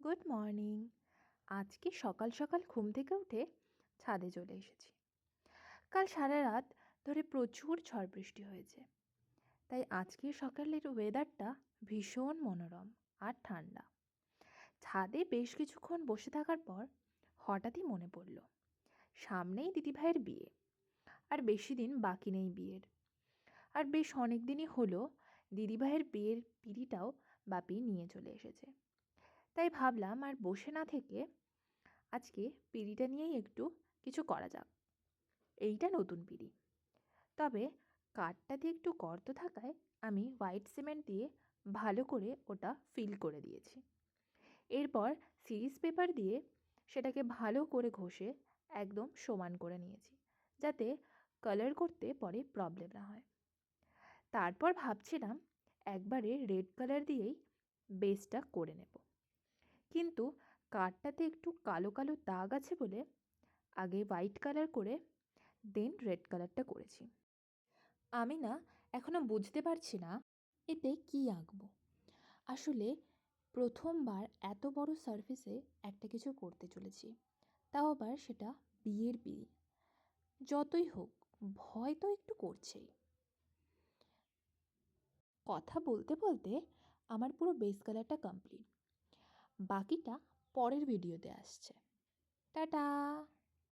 Good morning. আজকে সকাল সকাল ঘুম থেকে উঠে ছাদে চলে এসেছি। কাল সারা রাত ধরে প্রচুর ঝড় বৃষ্টি হয়েছে, তাই আজকের সকালের ওয়েদারটা ভীষণ মনোরম আর ঠান্ডা। ছাদে বেশ কিছুক্ষণ বসে থাকার পর হঠাৎই মনে পড়ল, সামনেই দিদিভাইয়ের বিয়ে, আর বেশি দিন বাকি নেই বিয়ের। আর বেশ অনেক দিনই হলো দিদিভাইয়ের বিয়ের পিঁড়িটাও বাপি নিয়ে চলে এসেছে। তাই ভাবলাম আর বসে না থেকে আজকে পিঁড়িটা নিয়েই একটু কিছু করা যাক। এইটা নতুন পিঁড়ি, তবে কাঠটা দিয়ে একটু গর্ত থাকায় আমি হোয়াইট সিমেন্ট দিয়ে ভালো করে ওটা ফিল করে দিয়েছি। এরপর সিরিজ পেপার দিয়ে সেটাকে ভালো করে ঘষে একদম সমান করে নিয়েছি, যাতে কালার করতে পরে প্রবলেম না হয়। তারপর ভাবছিলাম একবারে রেড কালার দিয়েই বেসটা করে নেব, কিন্তু কাঠটাতে একটু কালো কালো দাগ আছে বলে আগে হোয়াইট কালার করে দেন রেড কালারটা করেছি। আমি না এখনও বুঝতে পারছি না এতে কী আঁকবো। আসলে প্রথমবার এত বড় সারফেসে একটা কিছু করতে চলেছি, তাও আবার সেটা বিয়ের পিঁড়ি। যতই হোক ভয় তো একটু করছেই। কথা বলতে বলতে আমার পুরো বেস কালারটা কমপ্লিট, বাকিটা পরের ভিডিওতে আসছে। টাটা।